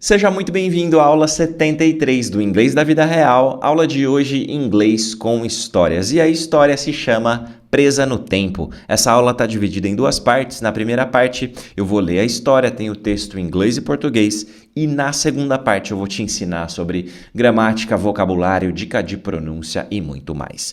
Seja muito bem-vindo à aula 73 do Inglês da Vida Real, aula de hoje Inglês com Histórias. E a história se chama Presa no Tempo. Essa aula está dividida em duas partes. Na primeira parte eu vou ler a história, tem o texto em inglês e português. E na segunda parte eu vou te ensinar sobre gramática, vocabulário, dica de pronúncia e muito mais.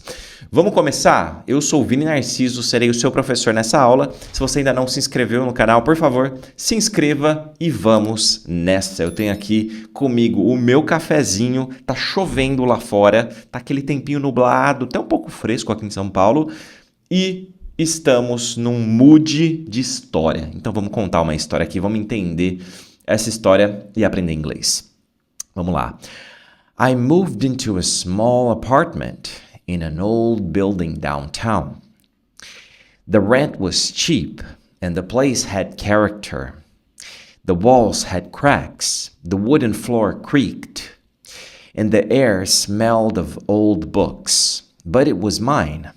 Vamos começar? Eu sou o Vini Narciso, serei o seu professor nessa aula. Se você ainda não se inscreveu no canal, por favor, se inscreva e vamos nessa. Eu tenho aqui comigo o meu cafezinho, tá chovendo lá fora, tá aquele tempinho nublado, até um pouco fresco aqui em São Paulo e estamos num mood de história. Então vamos contar uma história aqui, vamos entender essa história e aprender inglês. Vamos lá. I moved into a small apartment in an old building downtown. The rent was cheap and the place had character. The walls had cracks, the wooden floor creaked, and the air smelled of old books, but it was mine.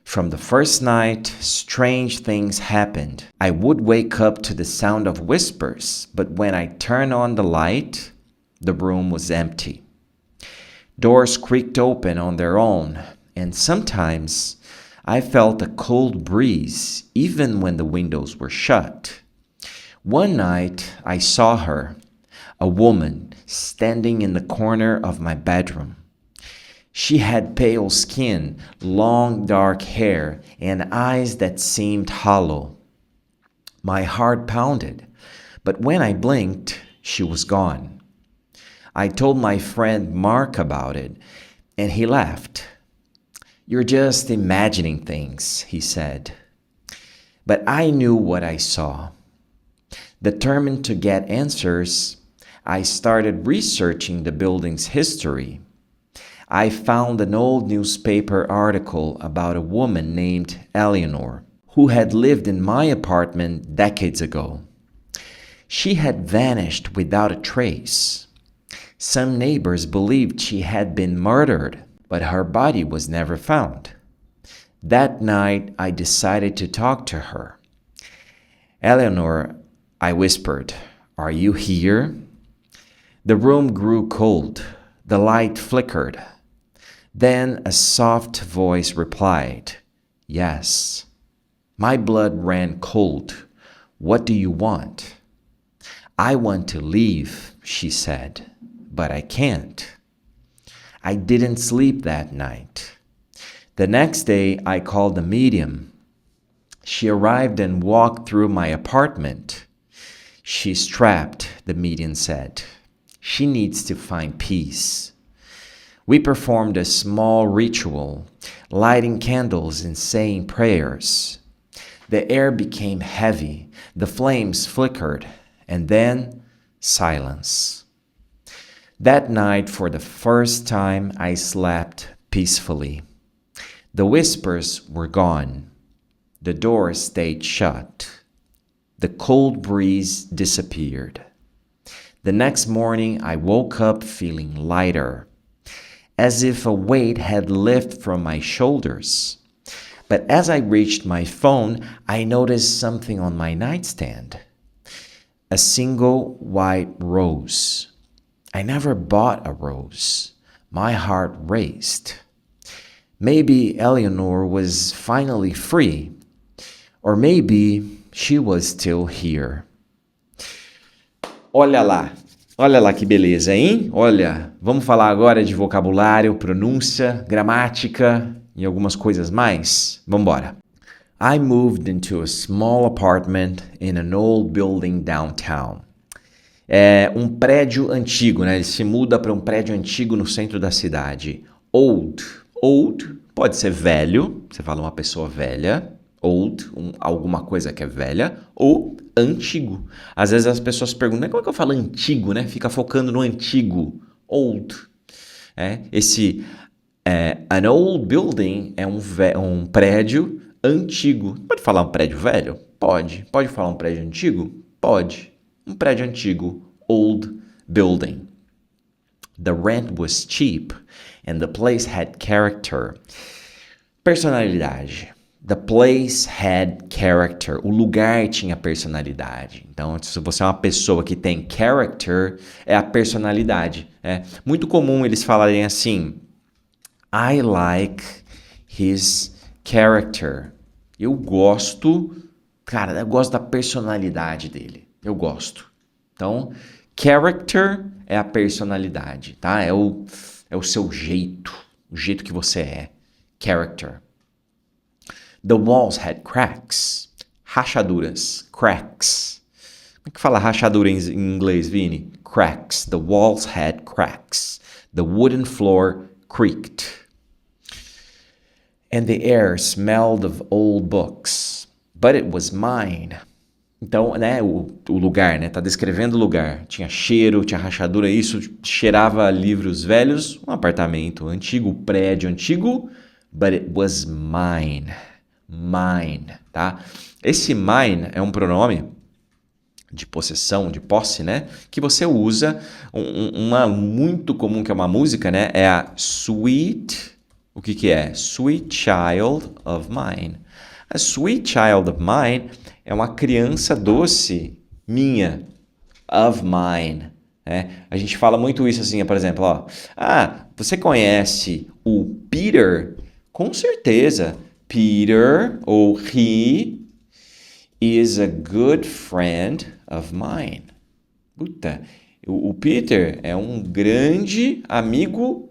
From the first night, strange things happened. I would wake up to the sound of whispers, but when I turned on the light, the room was empty. Doors creaked open on their own, and sometimes I felt a cold breeze even when the windows were shut. One night I saw her, a woman, standing in the corner of my bedroom. She had pale skin, long dark hair, and eyes that seemed hollow. My heart pounded, but when I blinked, she was gone. I told my friend Mark about it, and he laughed. "You're just imagining things," he said. But I knew what I saw. Determined to get answers, I started researching the building's history. I found an old newspaper article about a woman named Eleanor, who had lived in my apartment decades ago. She had vanished without a trace. Some neighbors believed she had been murdered, but her body was never found. That night, I decided to talk to her. "Eleanor," I whispered, "are you here?" The room grew cold. The light flickered. Then a soft voice replied, "Yes." My blood ran cold. "What do you want?" "I want to leave," she said, "but I can't." I didn't sleep that night. The next day, I called a medium. She arrived and walked through my apartment. "She's trapped," the medium said. "She needs to find peace." We performed a small ritual, lighting candles and saying prayers. The air became heavy, the flames flickered, and then silence. That night, for the first time, I slept peacefully. The whispers were gone. The door stayed shut. The cold breeze disappeared. The next morning, I woke up feeling lighter, as if a weight had lifted from my shoulders. But as I reached my phone, I noticed something on my nightstand. A single white rose. I never bought a rose. My heart raced. Maybe Eleanor was finally free, or maybe she was still here. Olha lá que beleza, hein? Olha, vamos falar agora de vocabulário, pronúncia, gramática e algumas coisas mais? Vamos embora. I moved into a small apartment in an old building downtown. É um prédio antigo, né? Ele se muda para um prédio antigo no centro da cidade. Old pode ser velho, você fala uma pessoa velha. Old, alguma coisa que é velha, ou antigo. Às vezes as pessoas perguntam, como é que eu falo antigo, né? Fica focando no antigo. Old. An old building é um prédio antigo. Pode falar um prédio velho? Pode. Pode falar um prédio antigo? Pode. Um prédio antigo. Old building. The rent was cheap and the place had character. Personalidade. The place had character. O lugar tinha personalidade. Então, se você é uma pessoa que tem character, é a personalidade. É muito comum eles falarem assim: I like his character. Eu gosto da personalidade dele. Eu gosto. Então, character é a personalidade, tá? É o seu jeito, o jeito que você é. Character. The walls had cracks. Rachaduras. Cracks. Como é que fala rachadura em inglês, Vini? Cracks. The walls had cracks. The wooden floor creaked. And the air smelled of old books. But it was mine. Então, né, o lugar, né, tá descrevendo o lugar. Tinha cheiro, tinha rachadura, isso cheirava livros velhos, um apartamento antigo, prédio antigo, but it was mine. Mine, tá? Esse mine é um pronome de possessão, de posse, né, que você usa, uma muito comum que é uma música, né, é a Sweet, o que é? Sweet Child of Mine. A Sweet Child of Mine é uma criança doce minha, of mine. Né? A gente fala muito isso assim, por exemplo, ó, você conhece o Peter? Com certeza. Peter, ou he, is a good friend of mine. Puta, o Peter é um grande amigo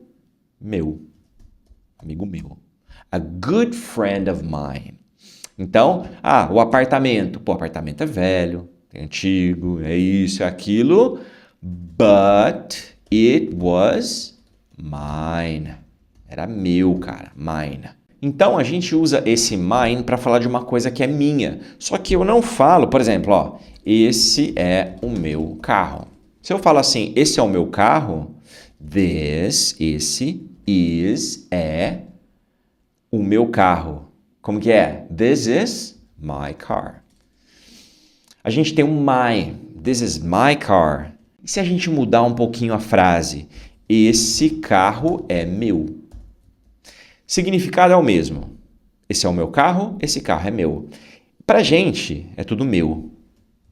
meu. Amigo meu. A good friend of mine. Então, o apartamento. Pô, o apartamento é velho, é antigo, é isso, é aquilo. But it was mine. Era meu, cara. Mine. Então, a gente usa esse mine para falar de uma coisa que é minha. Só que eu não falo, por exemplo, ó, esse é o meu carro. Se eu falo assim, esse é o meu carro, esse é o meu carro. Como que é? This is my car. A gente tem um my. This is my car. E se a gente mudar um pouquinho a frase? Esse carro é meu. Significado é o mesmo. Esse é o meu carro, esse carro é meu. Pra gente, é tudo meu.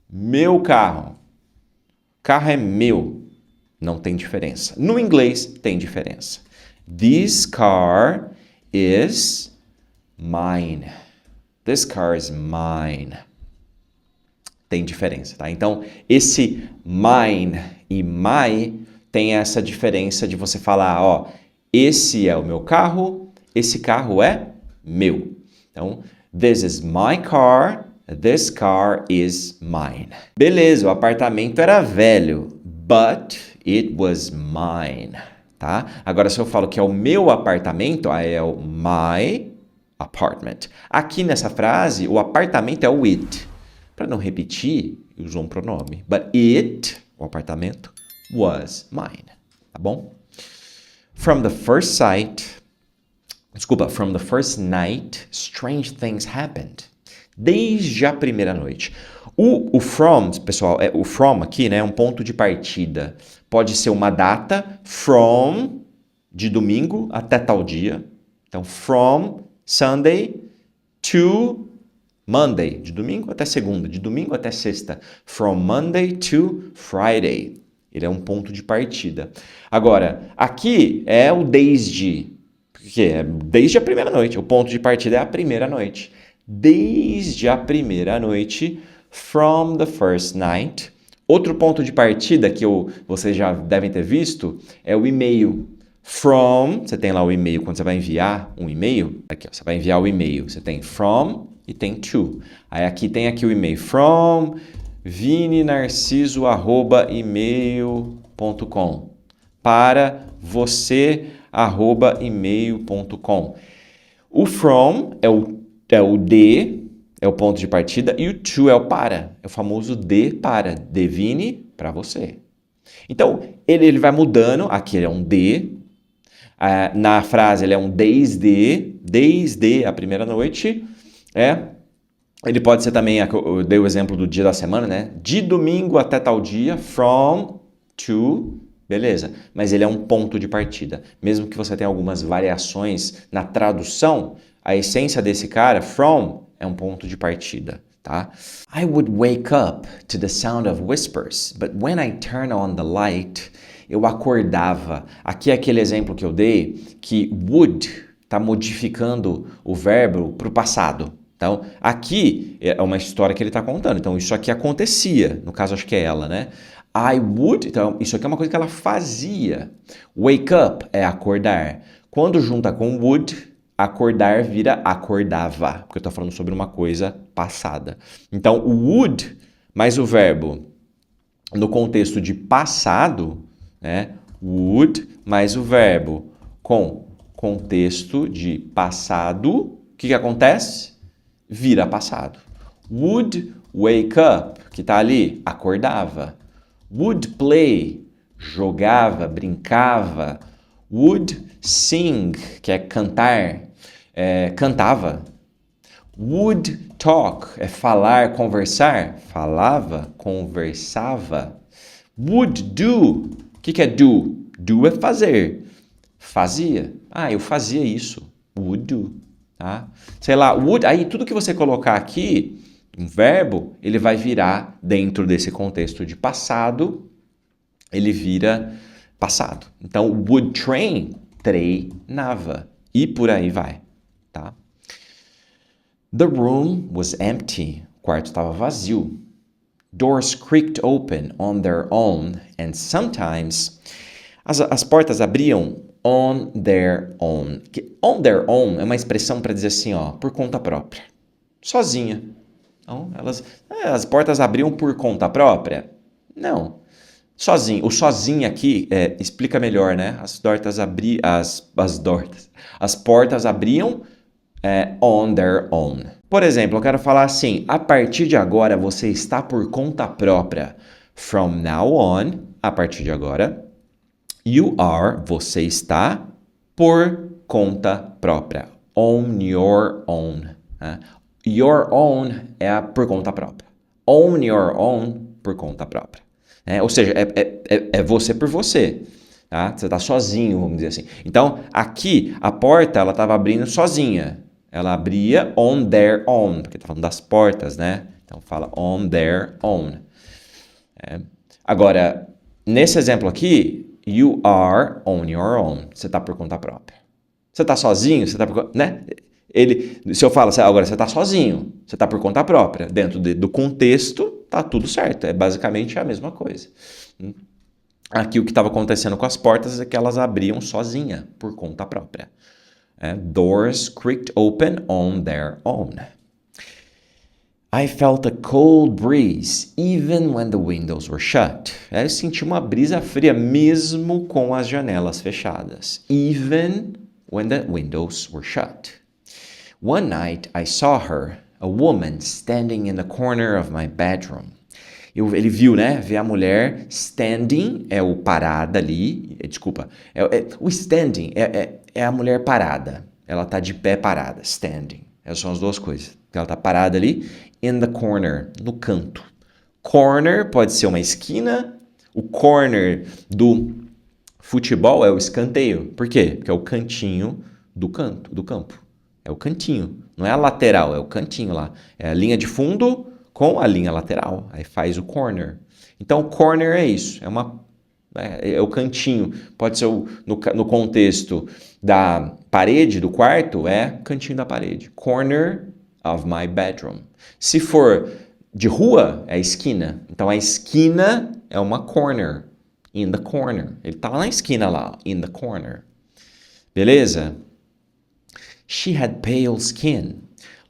Meu carro. Carro é meu. Não tem diferença. No inglês, tem diferença. This car is mine. This car is mine. Tem diferença, tá? Então, esse mine e my tem essa diferença de você falar, ó, esse é o meu carro, esse carro é meu. Então, this is my car, this car is mine. Beleza, o apartamento era velho, but it was mine, tá? Agora, se eu falo que é o meu apartamento, aí é o my apartment. Aqui nessa frase, o apartamento é o it. Para não repetir, eu uso um pronome. But it, o apartamento, was mine. Tá bom? From the first night, strange things happened. Desde a primeira noite. O from, pessoal, o from aqui, né, é um ponto de partida. Pode ser uma data, from, de domingo até tal dia. Então, from Sunday to Monday, de domingo até segunda, de domingo até sexta. From Monday to Friday. Ele é um ponto de partida. Agora, aqui é o desde, porque é desde a primeira noite. O ponto de partida é a primeira noite. Desde a primeira noite, from the first night. Outro ponto de partida que vocês já devem ter visto é o e-mail. From, você tem lá o e-mail, quando você vai enviar um e-mail, aqui ó, você vai enviar o e-mail, você tem from e tem to. Aí aqui tem aqui o e-mail from vininarciso@email.com para você@email.com. O from é o de, é o ponto de partida, e o to é o para, é o famoso de para, de Vini para você. Então, ele vai mudando, aqui ele é um de, na frase ele é um desde a primeira noite, ele pode ser também, eu dei o exemplo do dia da semana, né? De domingo até tal dia, from to, beleza. Mas ele é um ponto de partida. Mesmo que você tenha algumas variações na tradução, a essência desse cara, from, é um ponto de partida, tá? I would wake up to the sound of whispers, but when I turn on the light, eu acordava. Aqui é aquele exemplo que eu dei, que would está modificando o verbo para o passado. Então, aqui é uma história que ele está contando. Então, isso aqui acontecia. No caso, acho que é ela, né? I would. Então, isso aqui é uma coisa que ela fazia. Wake up é acordar. Quando junta com would, acordar vira acordava. Porque eu estou falando sobre uma coisa passada. Então, o would mais o verbo no contexto de passado, né? Would mais o verbo com contexto de passado, o que acontece? Vira passado. Would wake up, que está ali, acordava. Would play, jogava, brincava. Would sing, que é cantar, cantava. Would talk, é falar, conversar. Falava, conversava. Would do, o que é do? Do é fazer. Fazia. Ah, eu fazia isso. Would do. Tá? Sei lá, would, aí tudo que você colocar aqui, um verbo, ele vai virar dentro desse contexto de passado, ele vira passado. Então, would train, treinava. E por aí vai. Tá? The room was empty. O quarto estava vazio. Doors creaked open on their own and sometimes as portas abriam on their own. On their own é uma expressão para dizer assim, ó, por conta própria. Sozinha. Então, as portas abriam por conta própria? Não. Sozinho. O sozinho aqui explica melhor, né? As portas abriam on their own. Por exemplo, eu quero falar assim, a partir de agora você está por conta própria. From now on, a partir de agora, you are, você está por conta própria. On your own. Né? Your own é por conta própria. On your own, por conta própria. Ou seja, é você por você. Tá? Você está sozinho, vamos dizer assim. Então, aqui, a porta, ela estava abrindo sozinha. Ela abria on their own, porque está falando das portas, né? Então, fala on their own. Agora, nesse exemplo aqui, you are on your own. Você está por conta própria. Você está sozinho? Você está por, né? Se eu falo, agora você está sozinho, você está por conta própria. Dentro do contexto, tá tudo certo. É basicamente a mesma coisa. Aqui o que estava acontecendo com as portas é que elas abriam sozinha, por conta própria. Doors creaked open on their own. I felt a cold breeze even when the windows were shut. Eu senti uma brisa fria mesmo com as janelas fechadas. Even when the windows were shut. One night I saw her, a woman standing in the corner of my bedroom. Ele viu, né? Vê a mulher standing, é o parada ali. O standing é a mulher parada. Ela tá de pé parada, standing. Essas são as duas coisas. Ela tá parada ali, in the corner, no canto. Corner pode ser uma esquina. O corner do futebol é o escanteio. Por quê? Porque é o cantinho do campo. É o cantinho. Não é a lateral, é o cantinho lá. É a linha de fundo com a linha lateral. Aí faz o corner. Então, corner é isso. É o cantinho. Pode ser no contexto da parede do quarto, é cantinho da parede. Corner of my bedroom. Se for de rua, é esquina. Então, a esquina é uma corner. In the corner. Ele tá lá na esquina lá. In the corner. Beleza? She had pale skin,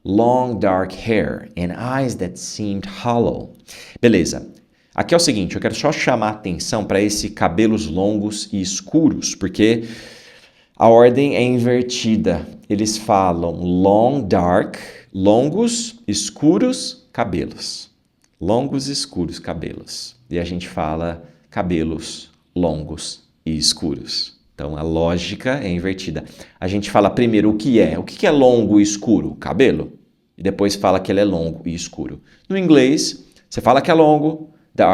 long dark hair, and eyes that seemed hollow. Beleza. Aqui é o seguinte, eu quero só chamar a atenção para esse cabelos longos e escuros, porque a ordem é invertida. Eles falam long, dark, longos, escuros, cabelos. Longos, escuros, cabelos. E a gente fala cabelos longos e escuros. Então, a lógica é invertida. A gente fala primeiro o que é. O que é longo e escuro? Cabelo. E depois fala que ele é longo e escuro. No inglês, você fala que é longo,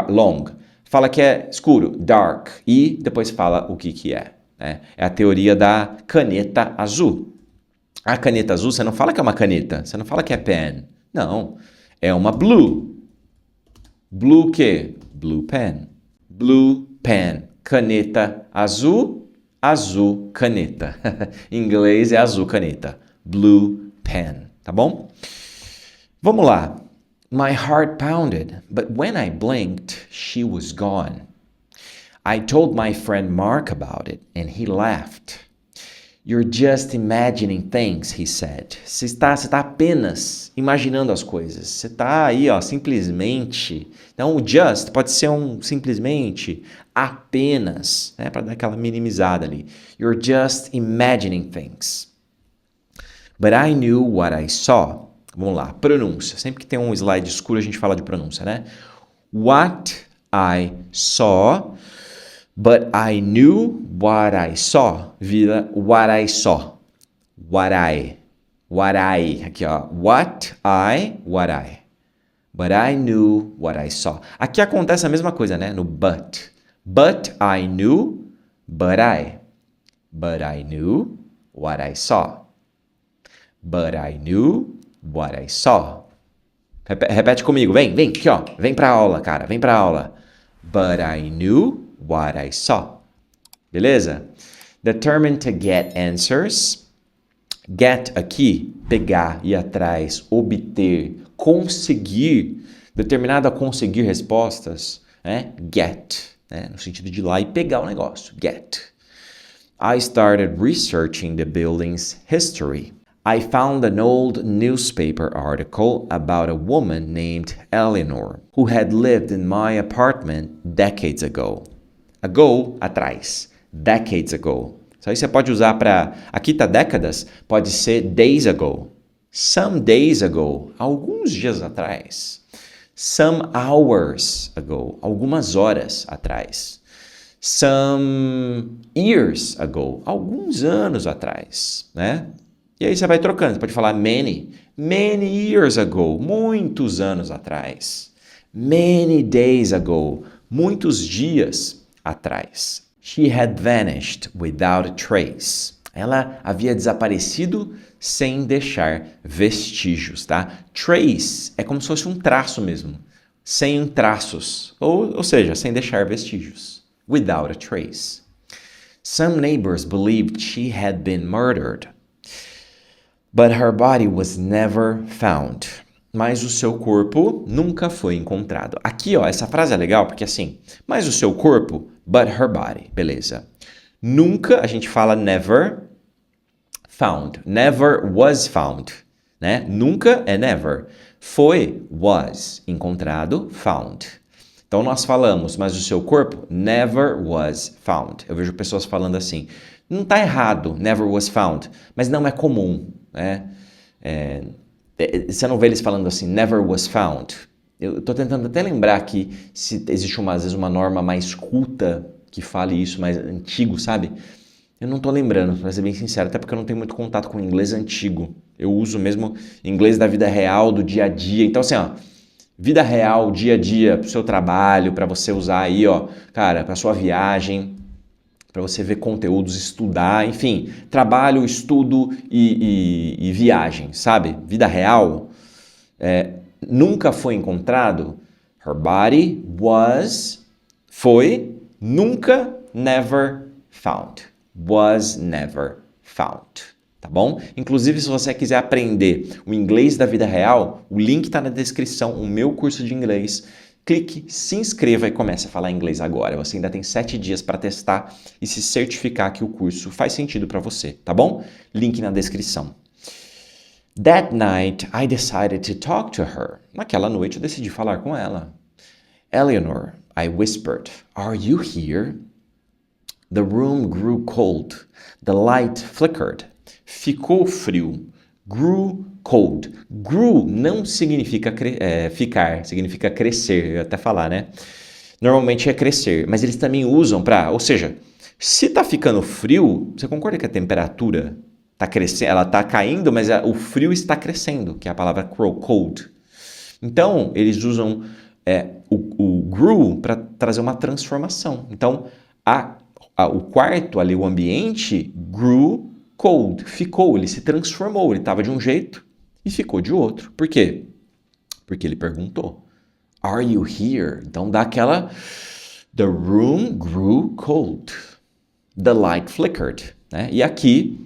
long. Fala que é escuro, dark. E depois fala o que é. É a teoria da caneta azul. A caneta azul, você não fala que é uma caneta, você não fala que é pen. Não, é uma blue. Blue o quê? Blue pen. Blue pen. Caneta azul, azul caneta. Em inglês é azul caneta. Blue pen, tá bom? Vamos lá. My heart pounded, but when I blinked, she was gone. I told my friend Mark about it, and he laughed. You're just imagining things, he said. Você está apenas imaginando as coisas. Você está aí, ó, simplesmente. Então, o just pode ser um simplesmente, apenas, né, para dar aquela minimizada ali. You're just imagining things. But I knew what I saw. Vamos lá, pronúncia. Sempre que tem um slide escuro, a gente fala de pronúncia, né? What I saw. But I knew what I saw. Vira what I saw. What I. Aqui, ó. What I. But I knew what I saw. Aqui acontece a mesma coisa, né? No but. But I knew, but I. But I knew what I saw. But I knew what I saw. Repete comigo. Vem, aqui, ó. Vem pra aula, cara. Vem pra aula. But I knew what I saw. Beleza? Determined to get answers. Get aqui, pegar, ir atrás, obter, conseguir. Determinado a conseguir respostas, né? Get, né? No sentido de ir lá e pegar o negócio. Get. I started researching the building's history. I found an old newspaper article about a woman named Eleanor who had lived in my apartment decades ago. Ago, atrás. Decades ago. Isso aí você pode usar para... Aqui tá décadas, pode ser days ago. Some days ago. Alguns dias atrás. Some hours ago. Algumas horas atrás. Some years ago. Alguns anos atrás, né? E aí você vai trocando. Você pode falar many years ago. Muitos anos atrás. Many days ago. Muitos dias atrás. She had vanished without a trace. Ela havia desaparecido sem deixar vestígios, tá? Trace é como se fosse um traço mesmo. Sem traços. Ou seja, sem deixar vestígios. Without a trace. Some neighbors believed she had been murdered. But her body was never found. Mas o seu corpo nunca foi encontrado. Aqui, ó, essa frase é legal porque assim, mas o seu corpo, but her body, beleza. Nunca, a gente fala never found. Never was found, né? Nunca é never. Foi, was, encontrado, found. Então nós falamos, mas o seu corpo never was found. Eu vejo pessoas falando assim, não está errado, never was found, mas não é comum, né? Você não vê eles falando assim, never was found. Eu estou tentando até lembrar aqui se existe às vezes uma norma mais culta que fale isso, mais antigo, sabe? Eu não estou lembrando, para ser bem sincero, até porque eu não tenho muito contato com inglês antigo. Eu uso mesmo inglês da vida real, do dia a dia. Então assim, ó, vida real, dia a dia, pro seu trabalho, para você usar aí, ó, cara, para sua viagem, para você ver conteúdos, estudar, enfim, trabalho, estudo e viagem, sabe? Vida real, nunca foi encontrado. Her body was, foi, nunca, never found. Was never found. Tá bom? Inclusive, se você quiser aprender o inglês da vida real, o link está na descrição, o meu curso de inglês. Clique, se inscreva e comece a falar inglês agora. Você ainda tem 7 dias para testar e se certificar que o curso faz sentido para você, tá bom? Link na descrição. That night, I decided to talk to her. Naquela noite, eu decidi falar com ela. Eleanor, I whispered, are you here? The room grew cold. The light flickered. Ficou frio. Grew cold. Grew não significa ficar, significa crescer, eu ia até falar, né? Normalmente é crescer, mas eles também usam para, ou seja, se tá ficando frio, você concorda que a temperatura tá crescendo, ela tá caindo, mas o frio está crescendo, que é a palavra cold. Então, eles usam o grew para trazer uma transformação. Então, o quarto ali, o ambiente, grew cold, ficou, ele se transformou, ele estava de um jeito e ficou de outro. Por quê? Porque ele perguntou, are you here? Então dá aquela, the room grew cold, the light flickered, né? E aqui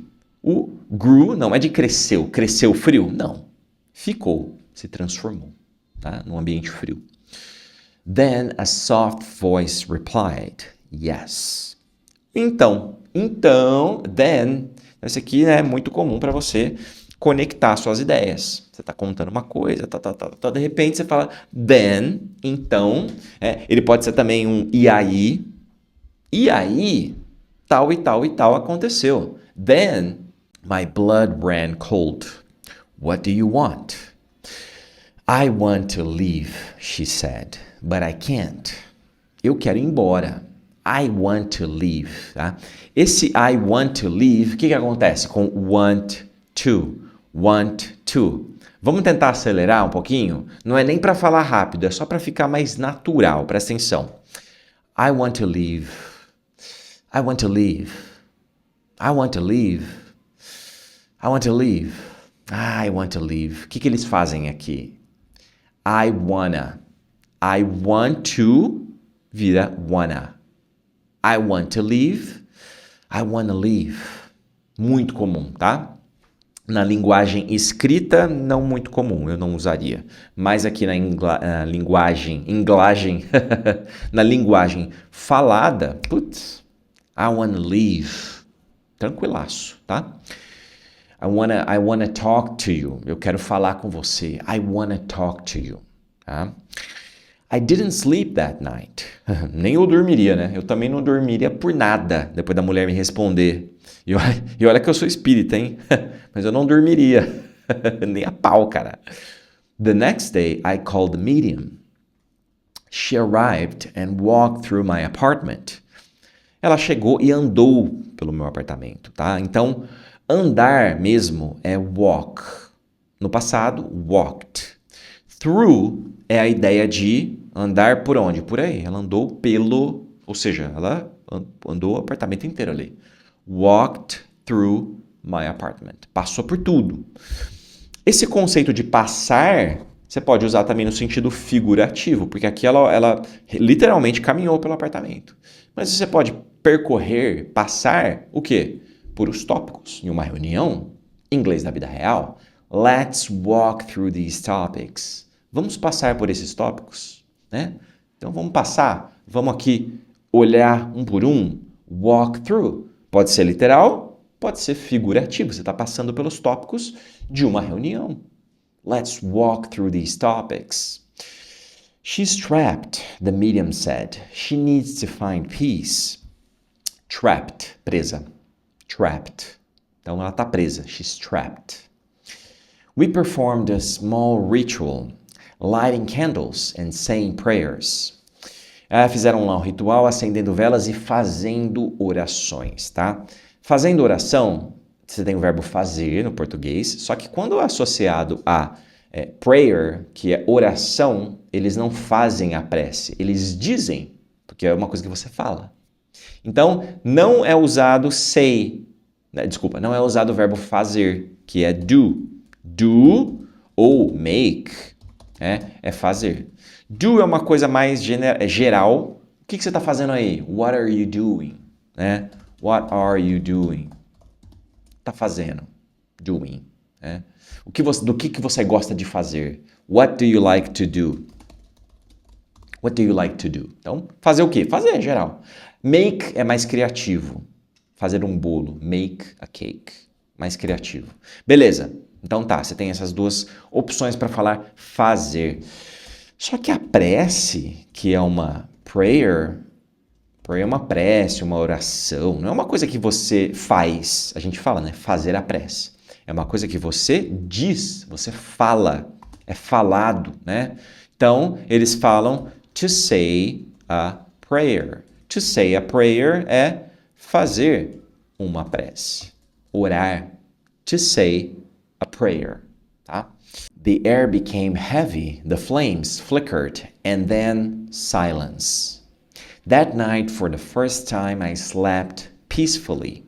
o grew não é de cresceu, cresceu frio, não, ficou, se transformou, tá? Num ambiente frio. Then a soft voice replied, yes. Então, then, esse aqui é muito comum para você conectar suas ideias. Você está contando uma coisa, de repente você fala then, então, ele pode ser também um e aí, tal e tal e tal aconteceu. Then, my blood ran cold. What do you want? I want to leave, she said, but I can't. Eu quero ir embora. I want to leave, tá? Esse I want to leave, o que acontece com want to? Vamos tentar acelerar um pouquinho? Não é nem para falar rápido, é só para ficar mais natural, presta atenção. I want to leave. I want to leave. I want to leave. I want to leave. I want to leave. O que eles fazem aqui? I want to vira wanna. I want to leave. I wanna leave. Muito comum, tá? Na linguagem escrita, não muito comum, eu não usaria. Mas aqui na linguagem na linguagem falada, putz, I wanna leave. Tranquilaço, tá? I wanna talk to you. Eu quero falar com você. I wanna talk to you. Tá? I didn't sleep that night. Nem eu dormiria, né? Eu também não dormiria por nada depois da mulher me responder. E olha que eu sou espírita, hein? Mas eu não dormiria. Nem a pau, cara. The next day, I called the medium. She arrived and walked through my apartment. Ela chegou e andou pelo meu apartamento, tá? Então, andar mesmo é walk. No passado, walked. Through é a ideia de andar por onde? Por aí. Ela andou pelo... Ou seja, ela andou o apartamento inteiro ali. Walked through my apartment. Passou por tudo. Esse conceito de passar, você pode usar também no sentido figurativo, porque aqui ela literalmente caminhou pelo apartamento. Mas você pode percorrer, passar, o quê? Por os tópicos. Em uma reunião, inglês da vida real, let's walk through these topics. Vamos passar por esses tópicos, né? Então vamos passar, vamos aqui olhar um por um, walk through. Pode ser literal, pode ser figurativo. Você está passando pelos tópicos de uma reunião. Let's walk through these topics. She's trapped, the medium said. She needs to find peace. Trapped, presa. Trapped. Então ela está presa. She's trapped. We performed a small ritual, lighting candles and saying prayers. Fizeram lá um ritual, acendendo velas e fazendo orações, tá? Fazendo oração, você tem o verbo fazer no português, só que quando é associado a prayer, que é oração, eles não fazem a prece, eles dizem, porque é uma coisa que você fala. Então, não é usado say, não é usado o verbo fazer, que é do. Do ou make é fazer. Do é uma coisa mais geral. O que você está fazendo aí? What are you doing? What are you doing? Está fazendo. Doing. Do que você gosta de fazer? What do you like to do? What do you like to do? Então, fazer o quê? Fazer, geral. Make é mais criativo. Fazer um bolo. Make a cake. Mais criativo. Beleza. Então tá, você tem essas duas opções para falar fazer. Só que a prece, que é uma prayer é uma prece, uma oração, não é uma coisa que você faz. A gente fala, né? Fazer a prece. É uma coisa que você diz, você fala, é falado, né? Então, eles falam to say a prayer. To say a prayer é fazer uma prece, orar. To say a prayer, tá? The air became heavy, the flames flickered, and then silence. That night, for the first time, I slept peacefully,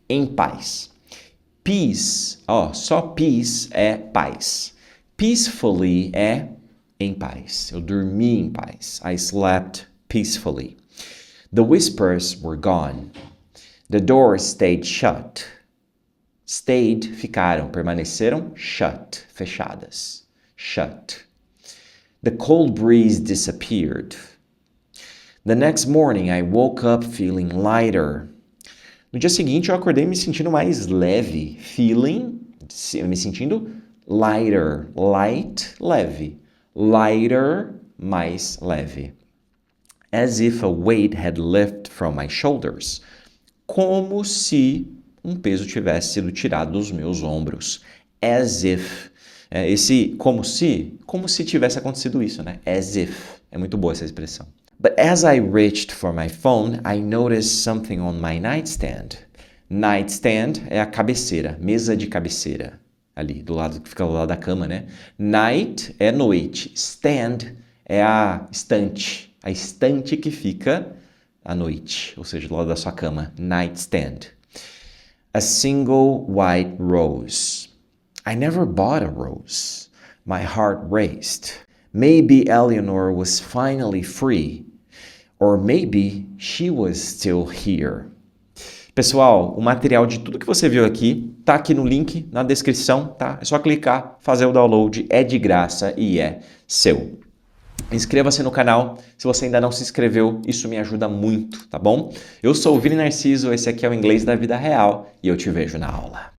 em paz. Peace, ó, só peace é paz. Peacefully é em paz. Eu dormi em paz. I slept peacefully. The whispers were gone. The doors stayed shut. Stayed, ficaram, permaneceram, shut, fechadas. Shut. The cold breeze disappeared. The next morning I woke up feeling lighter. No dia seguinte eu acordei me sentindo mais leve. Feeling, me sentindo lighter. Light, leve. Lighter, mais leve. As if a weight had lifted from my shoulders. Como se um peso tivesse sido tirado dos meus ombros. As if. Esse como se tivesse acontecido isso, né? As if. É muito boa essa expressão. But as I reached for my phone, I noticed something on my nightstand. Nightstand é a cabeceira, mesa de cabeceira. Ali, do lado que fica do lado da cama, né? Night é noite. Stand é a estante que fica à noite, ou seja, do lado da sua cama. Nightstand. A single white rose. I never bought a rose. My heart raced. Maybe Eleanor was finally free. Or maybe she was still here. Pessoal, o material de tudo que você viu aqui tá aqui no link na descrição, tá? É só clicar, fazer o download, é de graça e é seu. Inscreva-se no canal, se você ainda não se inscreveu, isso me ajuda muito, tá bom? Eu sou o Vini Narciso, esse aqui é o Inglês da Vida Real e eu te vejo na aula.